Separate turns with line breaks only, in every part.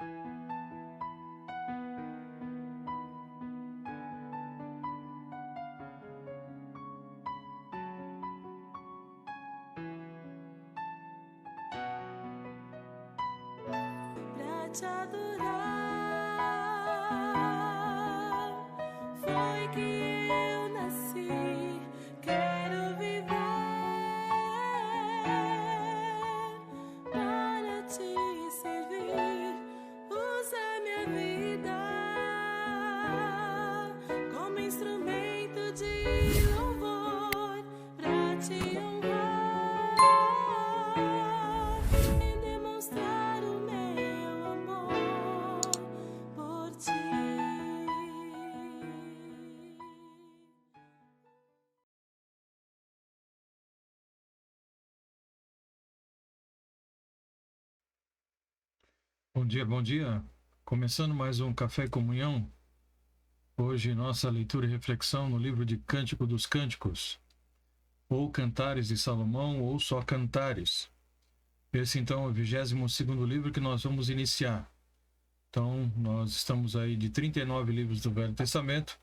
Pra te adorar, foi que eu nasci. Quero viver para te servir. Usa minha vida como instrumento de louvor pra te honrar e demonstrar o meu amor por ti.
Bom dia, bom dia. Começando mais um Café e Comunhão. Hoje nossa leitura e reflexão no livro de Cântico dos Cânticos, ou Cantares de Salomão, ou só Cantares. Esse então é o 22º livro que nós vamos iniciar. Então nós estamos aí de 39 livros do Velho Testamento.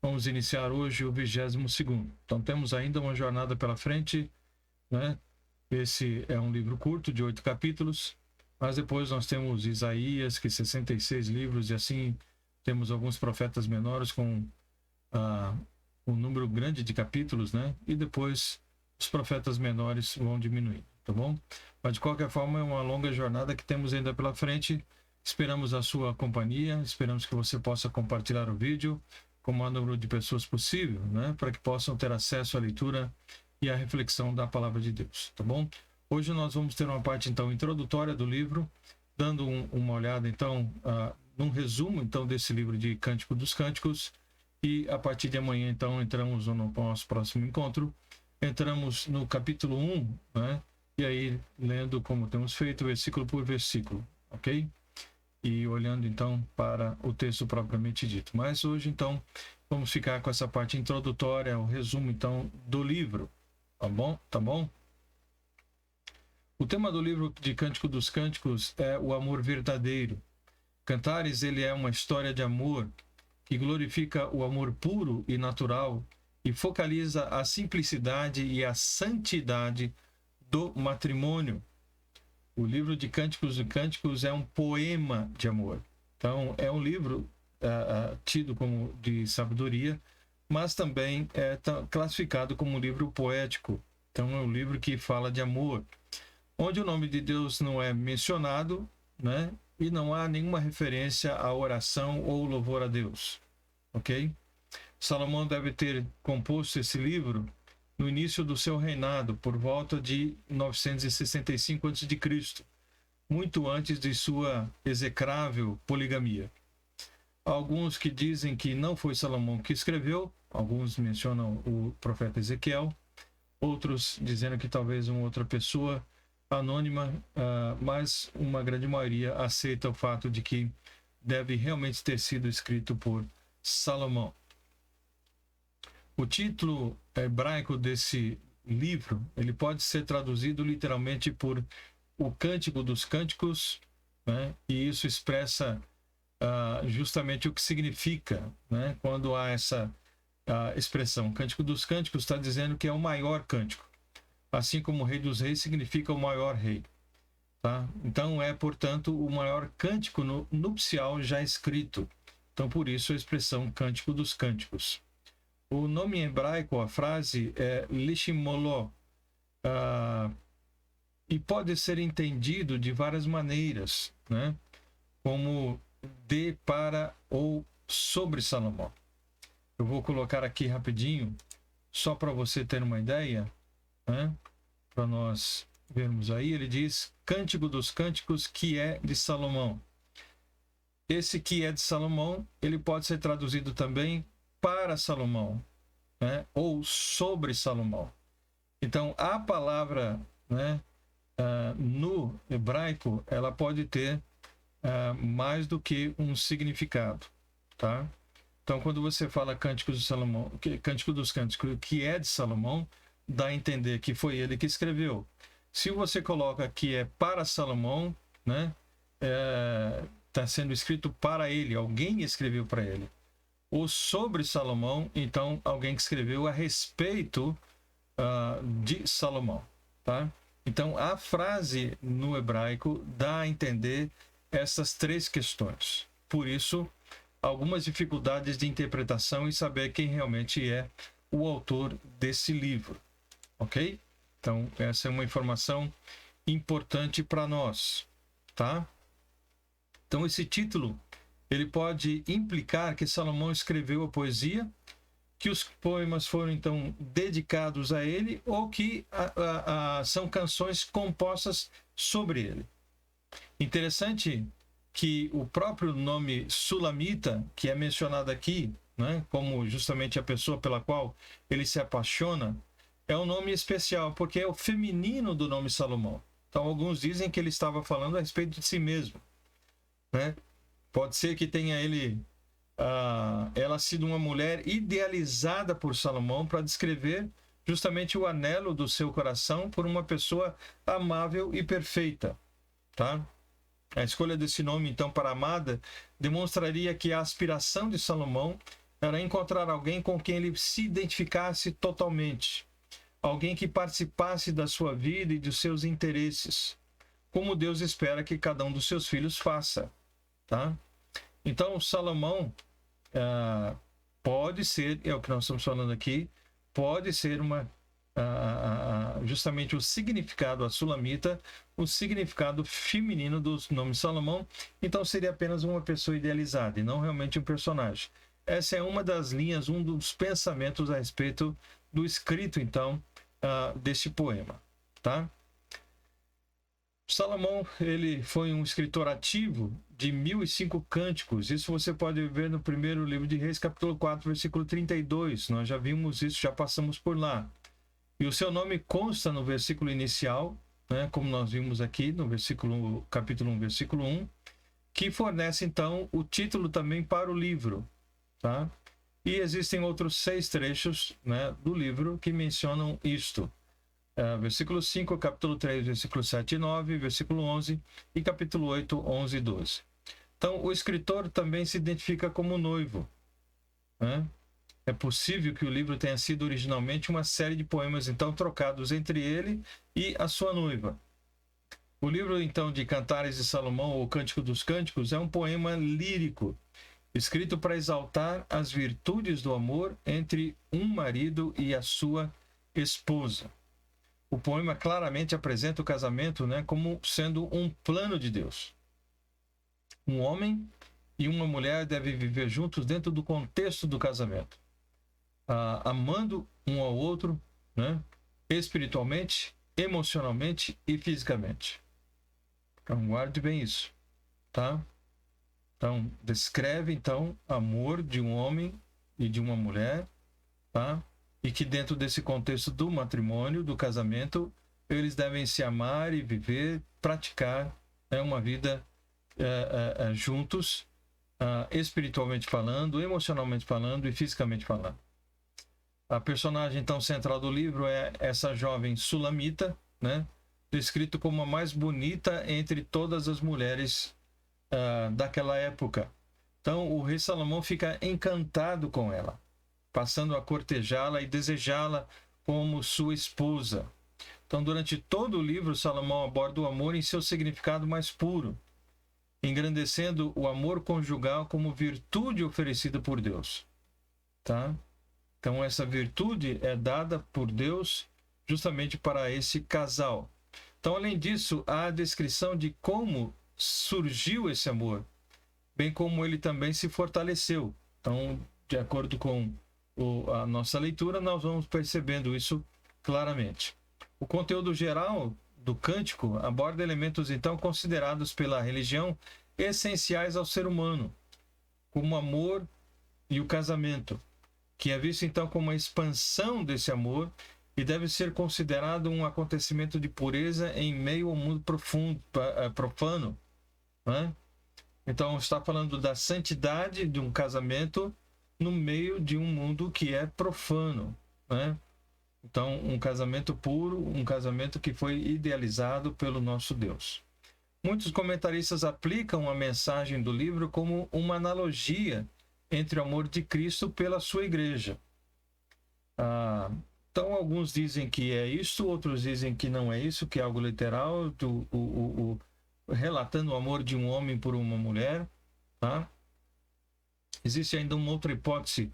Vamos iniciar hoje o 22º. Então temos ainda uma jornada pela frente, né? Esse é um livro curto de 8 capítulos. Mas depois nós temos Isaías, que 66 livros, e assim temos alguns profetas menores com um número grande de capítulos, né? E depois os profetas menores vão diminuindo, tá bom? Mas de qualquer forma é uma longa jornada que temos ainda pela frente. Esperamos a sua companhia, esperamos que você possa compartilhar o vídeo com o maior número de pessoas possível, né? Para que possam ter acesso à leitura e à reflexão da Palavra de Deus, tá bom? Hoje nós vamos ter uma parte, então, introdutória do livro, dando uma olhada, então, num resumo, então, desse livro de Cântico dos Cânticos, e a partir de amanhã, então, entramos no nosso próximo encontro, entramos no capítulo 1, né? E aí, lendo como temos feito, versículo por versículo, ok? E olhando, então, para o texto propriamente dito. Mas hoje, então, vamos ficar com essa parte introdutória, o resumo, então, do livro, tá bom? Tá bom? O tema do livro de Cântico dos Cânticos é o amor verdadeiro. Cantares, ele é uma história de amor que glorifica o amor puro e natural e focaliza a simplicidade e a santidade do matrimônio. O livro de Cânticos dos Cânticos é um poema de amor. Então, é um livro tido como de sabedoria, mas também é classificado como um livro poético. Então, é um livro que fala de amor, onde o nome de Deus não é mencionado, né? E não há nenhuma referência à oração ou louvor a Deus, ok? Salomão deve ter composto esse livro no início do seu reinado, por volta de 965 a.C., muito antes de sua execrável poligamia. Há alguns que dizem que não foi Salomão que escreveu, alguns mencionam o profeta Ezequiel, outros dizendo que talvez uma outra pessoa anônima, mas uma grande maioria aceita o fato de que deve realmente ter sido escrito por Salomão. O título hebraico desse livro, ele pode ser traduzido literalmente por o Cântico dos Cânticos, né? E isso expressa justamente o que significa, né? Quando há essa expressão. Cântico dos Cânticos está dizendo que é o maior cântico. Assim como o Rei dos Reis significa o maior rei. Tá? Então é, portanto, o maior cântico nupcial já escrito. Então, por isso a expressão Cântico dos Cânticos. O nome em hebraico, a frase, é Lishimoló, e pode ser entendido de várias maneiras, né? Como de, para ou sobre Salomão. Eu vou colocar aqui rapidinho, só para você ter uma ideia, né? Para nós vermos aí, ele diz Cântico dos Cânticos, que é de Salomão. Esse que é de Salomão, ele pode ser traduzido também para Salomão, né? Ou sobre Salomão. Então, a palavra, né, no hebraico, ela pode ter mais do que um significado, tá? Então, quando você fala Cântico de Salomão, Cântico dos Cânticos, que é de Salomão, dá a entender que foi ele que escreveu. Se você coloca que é para Salomão, né, está sendo escrito para ele, alguém escreveu para ele. Ou sobre Salomão, então alguém que escreveu a respeito de Salomão, tá? Então a frase no hebraico dá a entender essas três questões. Por isso, algumas dificuldades de interpretação e saber quem realmente é o autor desse livro, ok? Então essa é uma informação importante para nós, tá? Então esse título ele pode implicar que Salomão escreveu a poesia, que os poemas foram então dedicados a ele ou que são canções compostas sobre ele. Interessante que o próprio nome Sulamita, que é mencionado aqui, né, como justamente a pessoa pela qual ele se apaixona, é um nome especial, porque é o feminino do nome Salomão. Então alguns dizem que ele estava falando a respeito de si mesmo, né? Pode ser que tenha ela sido uma mulher idealizada por Salomão para descrever justamente o anelo do seu coração por uma pessoa amável e perfeita, tá? A escolha desse nome, então, para amada, demonstraria que a aspiração de Salomão era encontrar alguém com quem ele se identificasse totalmente, alguém que participasse da sua vida e dos seus interesses, como Deus espera que cada um dos seus filhos faça, tá? Então, Salomão pode ser, é o que nós estamos falando aqui, pode ser justamente o significado, a sulamita, o significado feminino do nome Salomão, então seria apenas uma pessoa idealizada e não realmente um personagem. Essa é uma das linhas, um dos pensamentos a respeito do escrito, então, deste poema, tá? Salomão, ele foi um escritor ativo de 1005 cânticos. Isso você pode ver no primeiro livro de Reis, capítulo 4, versículo 32. Nós já vimos isso, já passamos por lá. E o seu nome consta no versículo inicial, né, como nós vimos aqui no capítulo 1, versículo 1, que fornece então o título também para o livro, tá? E existem outros 6 trechos, né, do livro que mencionam isto. Versículo 5, capítulo 3, versículo 7 e 9, versículo 11 e capítulo 8, 11 e 12. Então, o escritor também se identifica como noivo, né? É possível que o livro tenha sido originalmente uma série de poemas, então, trocados entre ele e a sua noiva. O livro, então, de Cantares de Salomão, ou Cântico dos Cânticos, é um poema lírico, escrito para exaltar as virtudes do amor entre um marido e a sua esposa. O poema claramente apresenta o casamento, né, como sendo um plano de Deus. Um homem e uma mulher devem viver juntos dentro do contexto do casamento, amando um ao outro, né, espiritualmente, emocionalmente e fisicamente. Então, guarde bem isso, tá? Então, descreve, então, amor de um homem e de uma mulher, tá? E que dentro desse contexto do matrimônio, do casamento, eles devem se amar e viver, praticar, né, uma vida juntos, espiritualmente falando, emocionalmente falando e fisicamente falando. A personagem, então, central do livro é essa jovem Sulamita, né, descrito como a mais bonita entre todas as mulheres daquela época. Então, o rei Salomão fica encantado com ela, passando a cortejá-la e desejá-la como sua esposa. Então, durante todo o livro, Salomão aborda o amor em seu significado mais puro, engrandecendo o amor conjugal como virtude oferecida por Deus, tá? Então, essa virtude é dada por Deus justamente para esse casal. Então, além disso, há a descrição de como surgiu esse amor, bem como ele também se fortaleceu. Então, de acordo com a nossa leitura, nós vamos percebendo isso claramente. O conteúdo geral do cântico aborda elementos, então, considerados pela religião essenciais ao ser humano, como o amor e o casamento, que é visto, então, como uma expansão desse amor e deve ser considerado um acontecimento de pureza em meio ao mundo profano, né? Então, está falando da santidade de um casamento no meio de um mundo que é profano, né? Então, um casamento puro, um casamento que foi idealizado pelo nosso Deus. muitos comentaristas aplicam a mensagem do livro como uma analogia entre o amor de Cristo pela sua igreja. Então, alguns dizem que é isso, outros dizem que não é isso, que é algo literal, relatando o amor de um homem por uma mulher. Tá? Existe ainda uma outra hipótese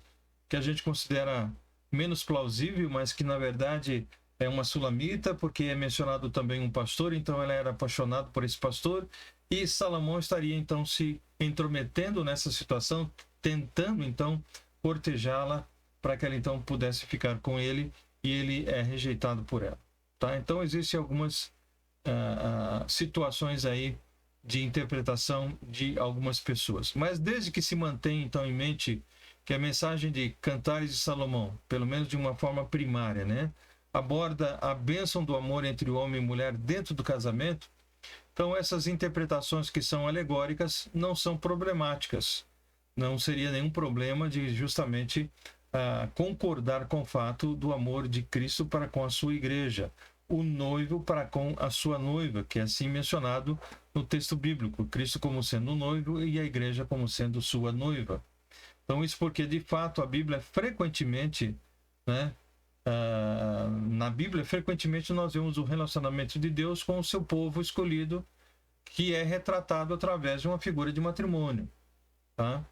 que a gente considera menos plausível, mas que na verdade é uma sulamita, porque é mencionado também um pastor, então ela era apaixonada por esse pastor, e Salomão estaria então se intrometendo nessa situação, tentando então cortejá-la para que ela então pudesse ficar com ele, e ele é rejeitado por ela. Tá? Então existem algumas situações aí de interpretação de algumas pessoas. Mas desde que se mantém então em mente que a mensagem de Cantares de Salomão, pelo menos de uma forma primária, né, aborda a bênção do amor entre o homem e mulher dentro do casamento, então essas interpretações que são alegóricas não são problemáticas. Não seria nenhum problema de justamente concordar com o fato do amor de Cristo para com a sua igreja, o noivo para com a sua noiva, que é assim mencionado no texto bíblico, Cristo como sendo o noivo e a igreja como sendo sua noiva. Então isso porque de fato a Bíblia frequentemente, né, na Bíblia frequentemente nós vemos o relacionamento de Deus com o seu povo escolhido, que é retratado através de uma figura de matrimônio, tá?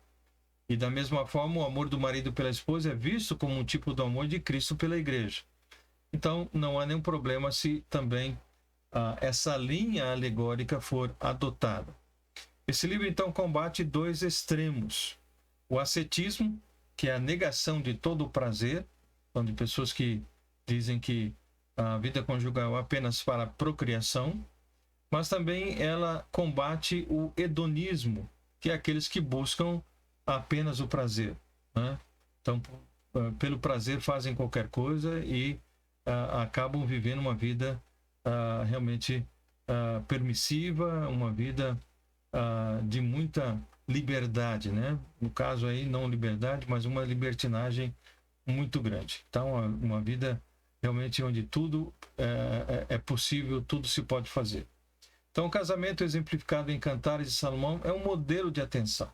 E da mesma forma o amor do marido pela esposa é visto como um tipo do amor de Cristo pela igreja. Então não há nenhum problema se também essa linha alegórica for adotada. Esse livro então combate dois extremos: o ascetismo, que é a negação de todo o prazer, então de pessoas que dizem que a vida conjugal é apenas para a procriação, mas também ela combate o hedonismo, que é aqueles que buscam apenas o prazer, né? Então, pelo prazer fazem qualquer coisa e acabam vivendo uma vida realmente permissiva, uma vida de muita liberdade, né? No caso aí, não liberdade, mas uma libertinagem muito grande. Então, uma vida realmente onde tudo é possível, tudo se pode fazer. Então, o casamento exemplificado em Cantares de Salomão é um modelo de atenção,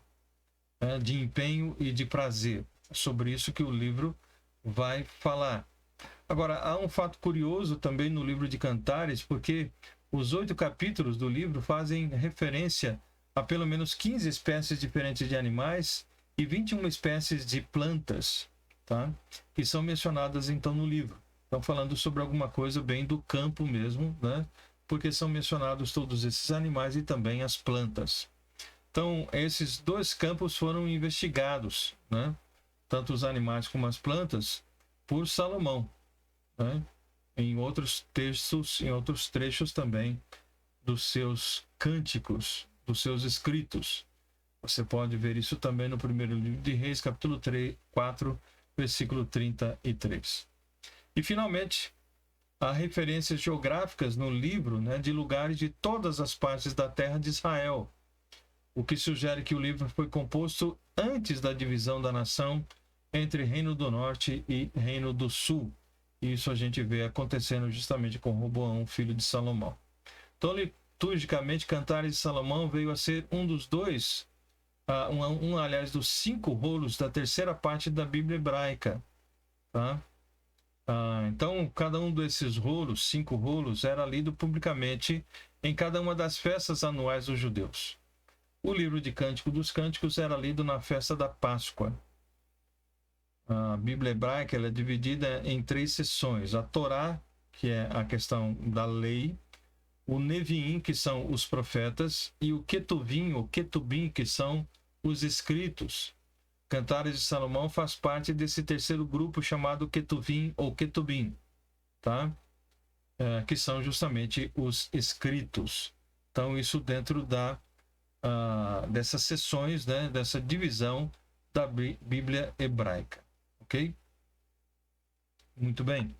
de empenho e de prazer. É sobre isso que o livro vai falar. Agora, há um fato curioso também no livro de Cantares, porque os 8 capítulos do livro fazem referência a pelo menos 15 espécies diferentes de animais e 21 espécies de plantas, tá? Que são mencionadas então no livro. Estão falando sobre alguma coisa bem do campo mesmo, né? Porque são mencionados todos esses animais e também as plantas. Então, esses dois campos foram investigados, né? Tanto os animais como as plantas, por Salomão, né? Em outros textos, em outros trechos também dos seus cânticos, dos seus escritos. Você pode ver isso também no primeiro livro de Reis, capítulo 4, versículo 33. E, finalmente, há referências geográficas no livro, né, de lugares de todas as partes da terra de Israel, o que sugere que o livro foi composto antes da divisão da nação entre Reino do Norte e Reino do Sul. Isso a gente vê acontecendo justamente com Roboão, filho de Salomão. Então, liturgicamente, Cantares de Salomão veio a ser um dos dois, aliás, dos 5 rolos da terceira parte da Bíblia hebraica. Tá? Então, cada um desses rolos, 5 rolos, era lido publicamente em cada uma das festas anuais dos judeus. O livro de Cântico dos Cânticos era lido na festa da Páscoa. A Bíblia hebraica ela é dividida em 3 seções: a Torá, que é a questão da lei, o Neviim, que são os profetas, e o Ketuvim, ou Ketubim, que são os escritos. Cantares de Salomão faz parte desse terceiro grupo chamado Ketuvim ou Ketubim, tá? Que são justamente os escritos. Então, isso dentro dessas seções, né, dessa divisão da Bíblia hebraica. Ok? Muito bem.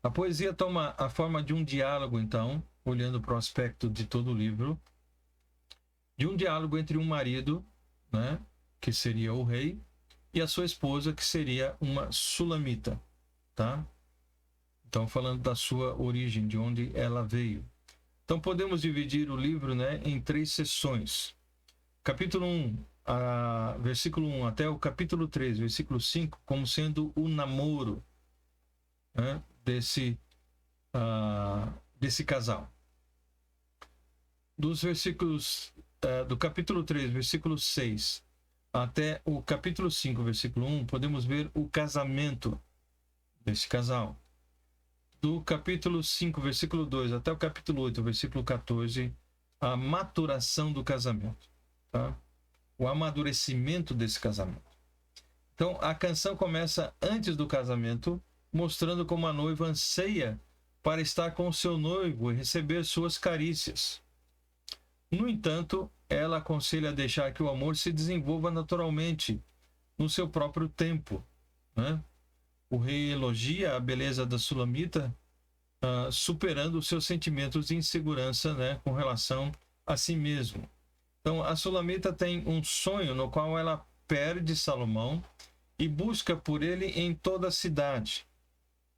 A poesia toma a forma de um diálogo, então, olhando para o aspecto de todo o livro, de um diálogo entre um marido, né, que seria o rei, e a sua esposa, que seria uma sulamita, tá? Então, falando da sua origem, de onde ela veio. Então, podemos dividir o livro, né, em 3 sessões. Capítulo 1, versículo 1 até o capítulo 3, versículo 5, como sendo o namoro, né, desse casal. Dos versículos do capítulo 3, versículo 6 até o capítulo 5, versículo 1, podemos ver o casamento desse casal. Do capítulo 5, versículo 2 até o capítulo 8, versículo 14, a maturação do casamento, tá? O amadurecimento desse casamento. Então, a canção começa antes do casamento, mostrando como a noiva anseia para estar com o seu noivo e receber suas carícias. No entanto, ela aconselha a deixar que o amor se desenvolva naturalmente, no seu próprio tempo, né? O rei elogia a beleza da Sulamita, superando os seus sentimentos de insegurança, né, com relação a si mesmo. Então, a Sulamita tem um sonho no qual ela perde Salomão e busca por ele em toda a cidade.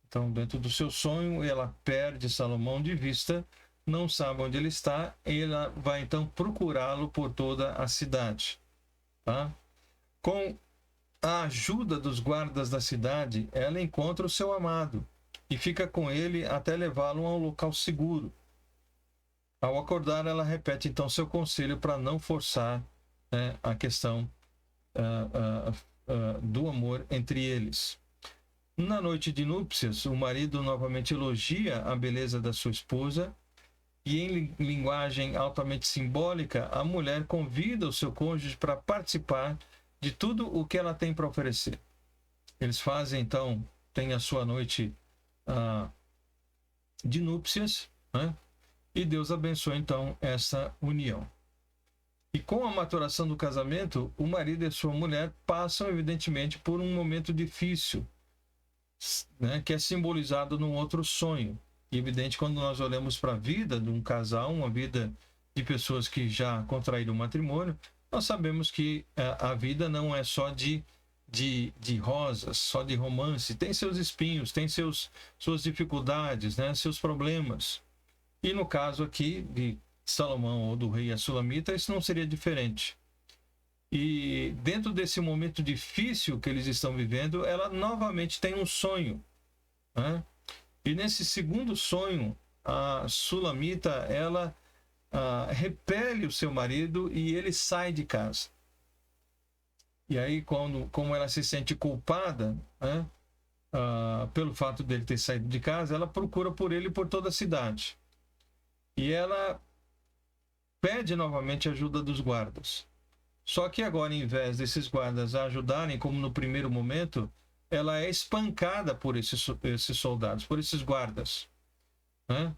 Então, dentro do seu sonho, ela perde Salomão de vista, não sabe onde ele está, e ela vai então procurá-lo por toda a cidade. Tá? Com a ajuda dos guardas da cidade, ela encontra o seu amado e fica com ele até levá-lo a um local seguro. Ao acordar, ela repete então seu conselho para não forçar, né, a questão do amor entre eles. Na noite de núpcias, o marido novamente elogia a beleza da sua esposa e, em linguagem altamente simbólica, a mulher convida o seu cônjuge para participar de tudo o que ela tem para oferecer. Eles fazem, então, tem a sua noite de núpcias, né? E Deus abençoa, então, essa união. E com a maturação do casamento, o marido e sua mulher passam, evidentemente, por um momento difícil, né? Que é simbolizado num outro sonho. E evidente, quando nós olhamos para a vida de um casal, uma vida de pessoas que já contraíram matrimônio, nós sabemos que a vida não é só de rosas, só de romance. Tem seus espinhos, tem suas dificuldades, né? Seus problemas. E no caso aqui de Salomão ou do rei Sulamita, isso não seria diferente. E dentro desse momento difícil que eles estão vivendo, ela novamente tem um sonho, né? E nesse segundo sonho, a Sulamita, ela repele o seu marido e ele sai de casa. E aí, como ela se sente culpada, né, pelo fato dele ter saído de casa, ela procura por ele por toda a cidade. E ela pede novamente a ajuda dos guardas. Só que agora, em vez desses guardas a ajudarem, como no primeiro momento, ela é espancada por esses soldados, por esses guardas, né?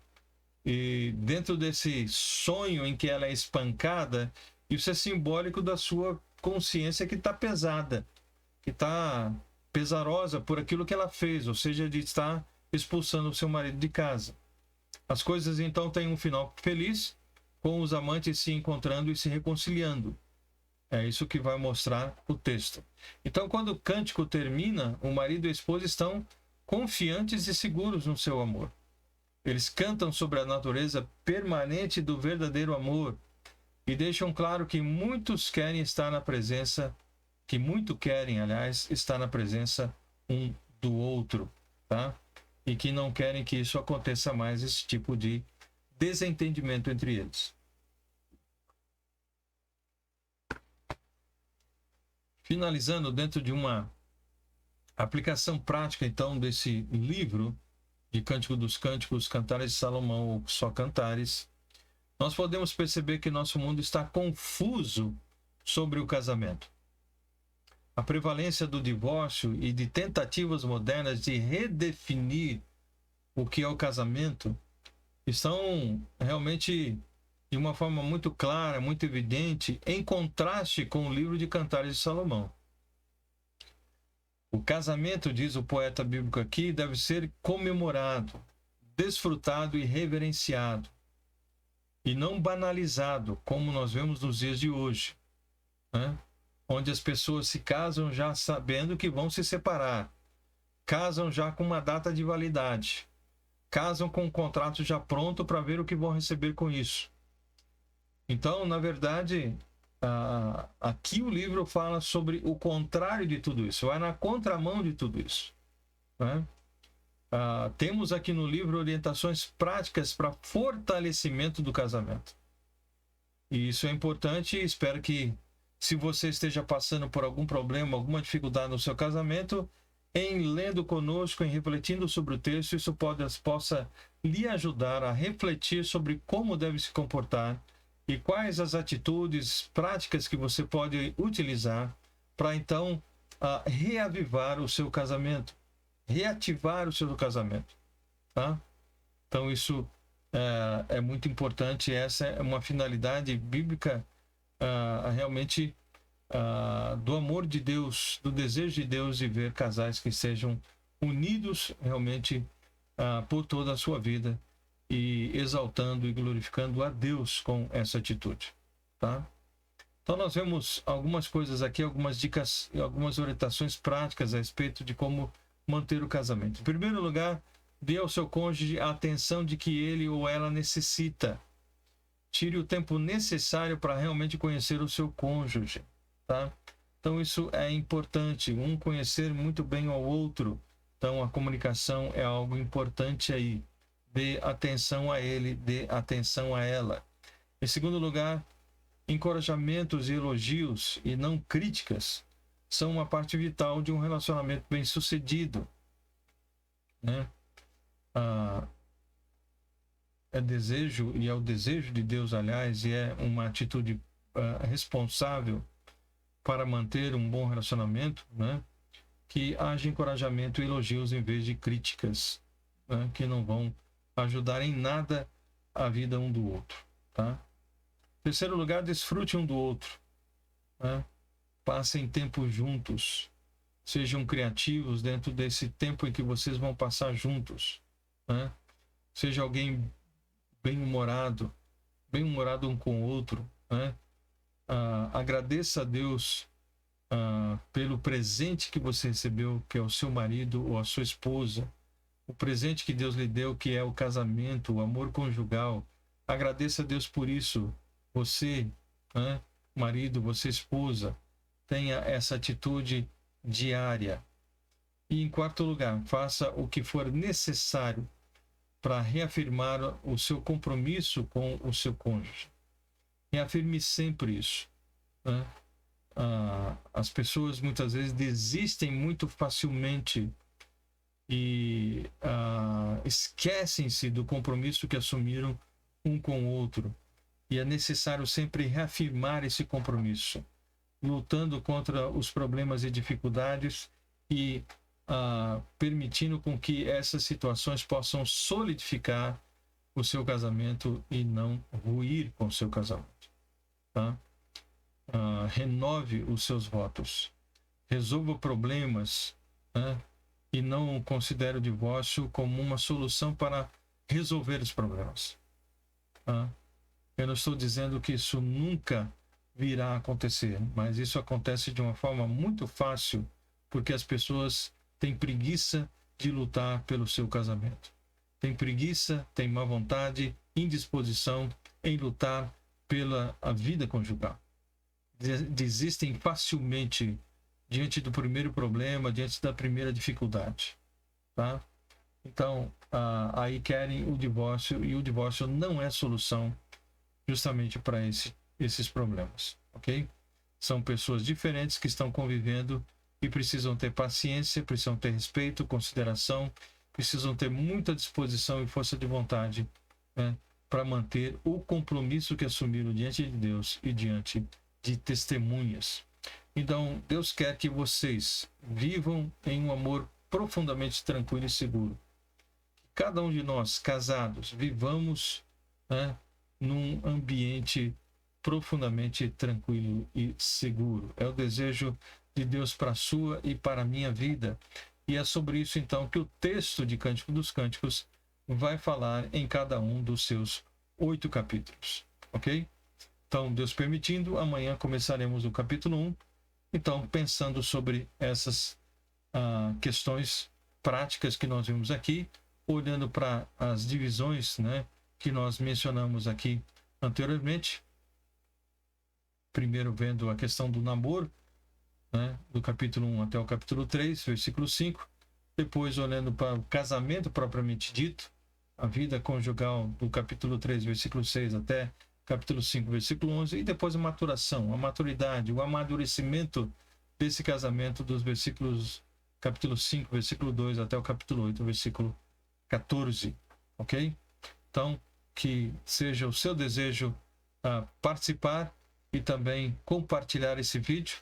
E dentro desse sonho em que ela é espancada, isso é simbólico da sua consciência que está pesada, que está pesarosa por aquilo que ela fez, ou seja, de estar expulsando o seu marido de casa. As coisas então têm um final feliz, com os amantes se encontrando e se reconciliando. É isso que vai mostrar o texto. Então, quando o cântico termina, o marido e a esposa estão confiantes e seguros no seu amor. Eles cantam sobre a natureza permanente do verdadeiro amor e deixam claro que muitos querem estar na presença, que muito querem, aliás, estar na presença um do outro, tá? E que não querem que isso aconteça mais, esse tipo de desentendimento entre eles. Finalizando, dentro de uma aplicação prática, então, desse livro de Cântico dos Cânticos, Cantares de Salomão ou só Cantares, nós podemos perceber que nosso mundo está confuso sobre o casamento. A prevalência do divórcio e de tentativas modernas de redefinir o que é o casamento estão realmente de uma forma muito clara, muito evidente, em contraste com o livro de Cantares de Salomão. O casamento, diz o poeta bíblico aqui, deve ser comemorado, desfrutado e reverenciado, e não banalizado, como nós vemos nos dias de hoje, né? Onde as pessoas se casam já sabendo que vão se separar, casam já com uma data de validade, casam com um contrato já pronto para ver o que vão receber com isso. Então, na verdade, aqui o livro fala sobre o contrário de tudo isso, vai na contramão de tudo isso, né? Temos aqui no livro orientações práticas para fortalecimento do casamento. E isso é importante e espero que, se você esteja passando por algum problema, alguma dificuldade no seu casamento, em lendo conosco, em refletindo sobre o texto, isso possa lhe ajudar a refletir sobre como deve se comportar e quais as atitudes práticas que você pode utilizar para então reavivar o seu casamento, reativar o seu casamento, tá? Então isso é muito importante. Essa é uma finalidade bíblica realmente do amor de Deus, do desejo de Deus de ver casais que sejam unidos realmente por toda a sua vida e exaltando e glorificando a Deus com essa atitude, tá? Então nós vemos algumas coisas aqui, algumas dicas, algumas orientações práticas a respeito de como manter o casamento. Em primeiro lugar, dê ao seu cônjuge a atenção de que ele ou ela necessita. Tire o tempo necessário para realmente conhecer o seu cônjuge, tá? Então isso é importante, um conhecer muito bem ao outro. Então a comunicação é algo importante aí. Dê atenção a ele, dê atenção a ela. Em segundo lugar, encorajamentos e elogios e não críticas são uma parte vital de um relacionamento bem-sucedido, né? É desejo, e é o desejo de Deus, aliás, e é uma atitude responsável para manter um bom relacionamento, né? Que haja encorajamento e elogios em vez de críticas, né? Que não vão ajudar em nada a vida um do outro, tá? Em terceiro lugar, desfrute um do outro, né? Passem tempo juntos, sejam criativos dentro desse tempo em que vocês vão passar juntos, né? Seja alguém bem-humorado um com o outro, né? Agradeça a Deus pelo presente que você recebeu, que é o seu marido ou a sua esposa, o presente que Deus lhe deu, que é o casamento, o amor conjugal. Agradeça a Deus por isso. Você, né, marido, você, esposa, tenha essa atitude diária. E em quarto lugar, faça o que for necessário para reafirmar o seu compromisso com o seu cônjuge. Reafirme sempre isso, né? As pessoas muitas vezes desistem muito facilmente e esquecem-se do compromisso que assumiram um com o outro. E é necessário sempre reafirmar esse compromisso, lutando contra os problemas e dificuldades e permitindo com que essas situações possam solidificar o seu casamento e não ruir com o seu casamento, tá? Renove os seus votos, resolva problemas, né? E não considere o divórcio como uma solução para resolver os problemas, tá? Eu não estou dizendo que isso nunca virá a acontecer, mas isso acontece de uma forma muito fácil porque as pessoas têm preguiça de lutar pelo seu casamento. Tem preguiça, tem má vontade, indisposição em lutar pela vida conjugal. Desistem facilmente diante do primeiro problema, diante da primeira dificuldade, tá? Então, aí querem o divórcio, e o divórcio não é solução justamente para esses problemas, ok? São pessoas diferentes que estão convivendo e precisam ter paciência, precisam ter respeito, consideração, precisam ter muita disposição e força de vontade, né, para manter o compromisso que assumiram diante de Deus e diante de testemunhas. Então, Deus quer que vocês vivam em um amor profundamente tranquilo e seguro. Cada um de nós, casados, vivamos, né, num ambiente profundamente tranquilo e seguro. É o desejo de Deus para a sua e para a minha vida. E é sobre isso, então, que o texto de Cântico dos Cânticos vai falar em cada um dos seus 8 capítulos, ok? Então, Deus permitindo, amanhã começaremos o capítulo 1. Então, pensando sobre essas questões práticas que nós vimos aqui, olhando para as divisões, né, que nós mencionamos aqui anteriormente. Primeiro vendo a questão do namoro, né, do capítulo 1 até o capítulo 3, versículo 5. Depois olhando para o casamento propriamente dito, a vida conjugal do capítulo 3, versículo 6 até capítulo 5, versículo 11. E depois a maturação, a maturidade, o amadurecimento desse casamento dos versículos capítulo 5, versículo 2 até o capítulo 8, versículo 14. Ok? Então, que seja o seu desejo participar e também compartilhar esse vídeo.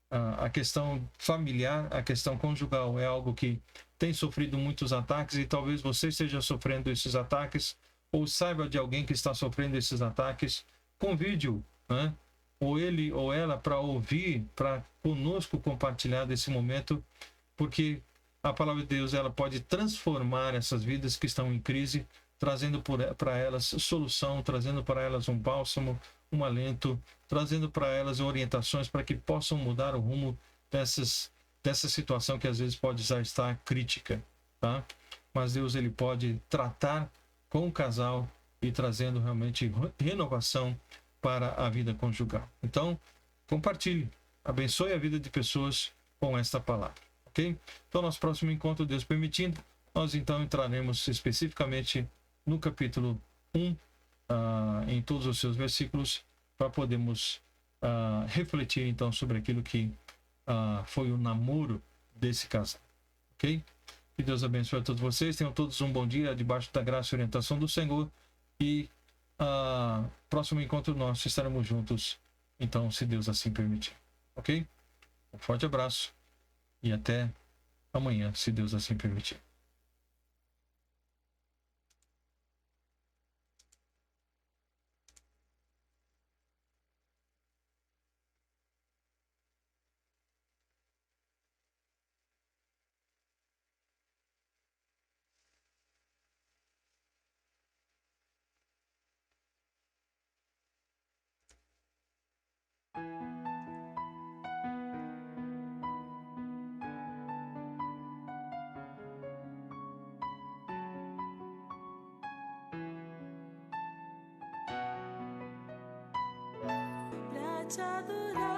A questão familiar, a questão conjugal é algo que tem sofrido muitos ataques e talvez você esteja sofrendo esses ataques ou saiba de alguém que está sofrendo esses ataques. Convide-o, né? Ou ele ou ela, para ouvir, para conosco compartilhar desse momento, porque a palavra de Deus ela pode transformar essas vidas que estão em crise, trazendo para elas solução, trazendo para elas um bálsamo, um alento, trazendo para elas orientações para que possam mudar o rumo dessa situação que às vezes pode já estar crítica, tá? Mas Deus ele pode tratar com o casal e trazendo realmente renovação para a vida conjugal. Então, compartilhe, abençoe a vida de pessoas com esta palavra, ok? Então, nosso próximo encontro, Deus permitindo, nós então entraremos especificamente no capítulo 1, em todos os seus versículos, para podermos refletir então sobre aquilo que foi o namoro desse casal, ok? Que Deus abençoe a todos vocês, tenham todos um bom dia, debaixo da graça e orientação do Senhor, e próximo encontro nosso estaremos juntos, então, se Deus assim permitir, ok? Um forte abraço e até amanhã, se Deus assim permitir.
Pra te adorar.